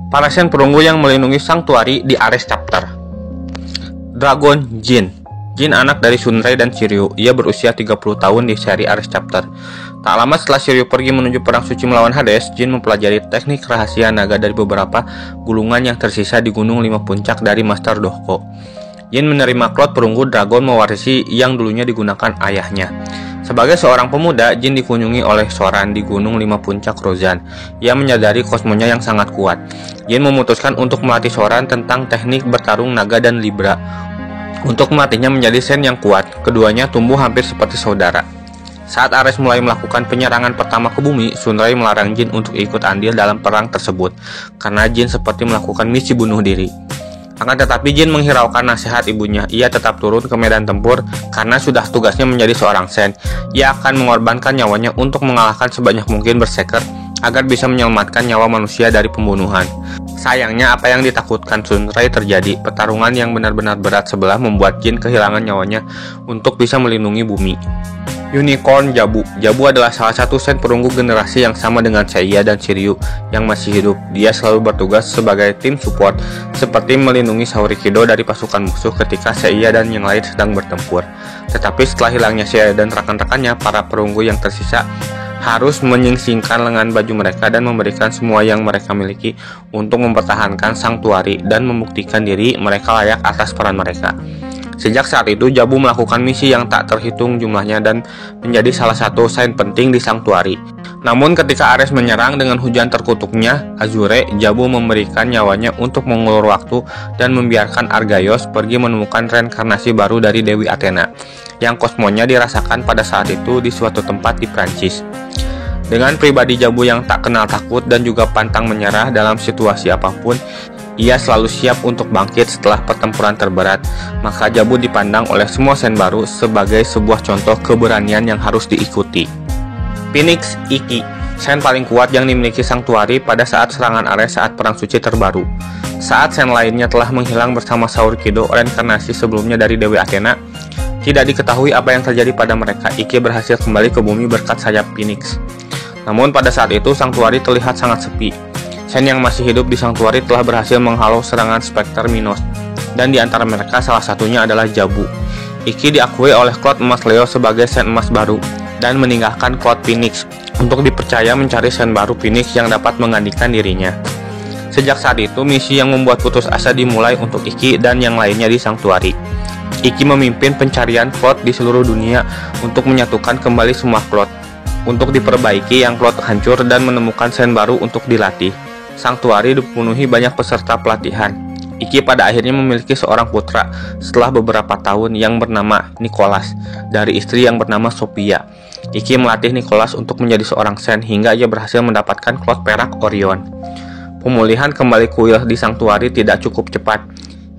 Para Sen perunggu yang melindungi Sanctuary di Ares Chapter. Dragon Jin. Jin anak dari Sunray dan Shiryu. Ia berusia 30 tahun di seri Ares Chapter. Tak lama setelah Shiryu pergi menuju perang suci melawan Hades, Jin mempelajari teknik rahasia naga dari beberapa gulungan yang tersisa di Gunung 5 Puncak dari Master Dohko. Jin menerima klot perunggu dragon mewarisi yang dulunya digunakan ayahnya. Sebagai seorang pemuda, Jin dikunjungi oleh Soran di Gunung 5 Puncak Rozan. Ia menyadari kosmonya yang sangat kuat. Jin memutuskan untuk melatih Soran tentang teknik bertarung naga dan libra. Untuk melatihnya menjadi Sen yang kuat, keduanya tumbuh hampir seperti saudara. Saat Ares mulai melakukan penyerangan pertama ke bumi, Sunray melarang Jin untuk ikut andil dalam perang tersebut, karena Jin seperti melakukan misi bunuh diri. Akan tetapi Jin menghiraukan nasihat ibunya. Ia tetap turun ke medan tempur karena sudah tugasnya menjadi seorang Sen. Ia akan mengorbankan nyawanya untuk mengalahkan sebanyak mungkin berserker agar bisa menyelamatkan nyawa manusia dari pembunuhan. Sayangnya apa yang ditakutkan Sunray terjadi. Pertarungan yang benar-benar berat sebelah membuat Jin kehilangan nyawanya untuk bisa melindungi bumi. Unicorn Jabu. Jabu adalah salah satu Sen perunggu generasi yang sama dengan Seiya dan Shiryu yang masih hidup. Dia selalu bertugas sebagai tim support, seperti melindungi Saurikido dari pasukan musuh ketika Seiya dan yang lain sedang bertempur. Tetapi setelah hilangnya Seiya dan rekan-rekannya, para perunggu yang tersisa harus menyingsingkan lengan baju mereka dan memberikan semua yang mereka miliki untuk mempertahankan Sanctuary dan membuktikan diri mereka layak atas peran mereka. Sejak saat itu, Jabu melakukan misi yang tak terhitung jumlahnya dan menjadi salah satu Sen penting di Sanctuary. Namun ketika Ares menyerang dengan hujan terkutuknya Azure, Jabu memberikan nyawanya untuk mengulur waktu dan membiarkan Argaios pergi menemukan reinkarnasi baru dari Dewi Athena, yang kosmonya dirasakan pada saat itu di suatu tempat di Prancis. Dengan pribadi Jabu yang tak kenal takut dan juga pantang menyerah dalam situasi apapun, ia selalu siap untuk bangkit setelah pertempuran terberat, maka Jabu dipandang oleh semua Sen baru sebagai sebuah contoh keberanian yang harus diikuti. Phoenix Ikki, Sen paling kuat yang dimiliki Sanctuary pada saat serangan Ares saat perang suci terbaru. Saat Sen lainnya telah menghilang bersama Saurikido, reinkarnasi sebelumnya dari Dewi Athena, tidak diketahui apa yang terjadi pada mereka. Ikki berhasil kembali ke bumi berkat sayap Phoenix. Namun pada saat itu Sanctuary terlihat sangat sepi. Sen yang masih hidup di Sanctuary telah berhasil menghalau serangan Spectre Minos, dan di antara mereka salah satunya adalah Jabu. Ikki diakui oleh Cloud Emas Leo sebagai Sen Emas baru, dan meninggalkan Cloud Phoenix untuk dipercaya mencari Sen baru Phoenix yang dapat menggantikan dirinya. Sejak saat itu, misi yang membuat putus asa dimulai untuk Ikki dan yang lainnya di Sanctuary. Ikki memimpin pencarian Cloud di seluruh dunia untuk menyatukan kembali semua Cloud, untuk diperbaiki yang Cloud hancur dan menemukan Sen baru untuk dilatih. Sanctuary dipenuhi banyak peserta pelatihan. Ikki pada akhirnya memiliki seorang putra setelah beberapa tahun yang bernama Nicholas dari istri yang bernama Sophia. Ikki melatih Nicholas untuk menjadi seorang Sen hingga ia berhasil mendapatkan Cloud perak Orion. Pemulihan kembali kuil di Sanctuary tidak cukup cepat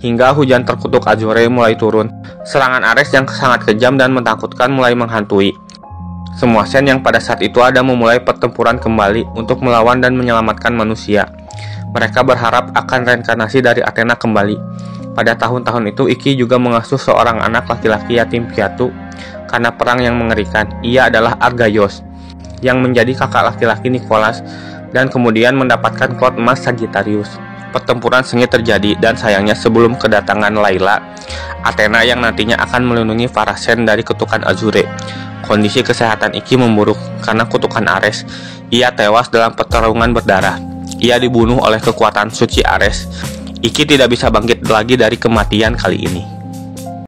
hingga hujan terkutuk Azure mulai turun. Serangan Ares yang sangat kejam dan menakutkan mulai menghantui. Semua Sen yang pada saat itu ada memulai pertempuran kembali untuk melawan dan menyelamatkan manusia. Mereka berharap akan reinkarnasi dari Athena kembali. Pada tahun-tahun itu, Ikki juga mengasuh seorang anak laki-laki yatim piatu karena perang yang mengerikan. Ia adalah Argaios, yang menjadi kakak laki-laki Nicholas, dan kemudian mendapatkan Cloud Emas Sagittarius. Pertempuran sengit terjadi, dan sayangnya sebelum kedatangan Layla, Athena yang nantinya akan melindungi para Sen dari kutukan Azure. Kondisi kesehatan Ikki memburuk karena kutukan Ares. Ia tewas dalam pertarungan berdarah. Ia dibunuh oleh kekuatan suci Ares. Ikki tidak bisa bangkit lagi dari kematian kali ini.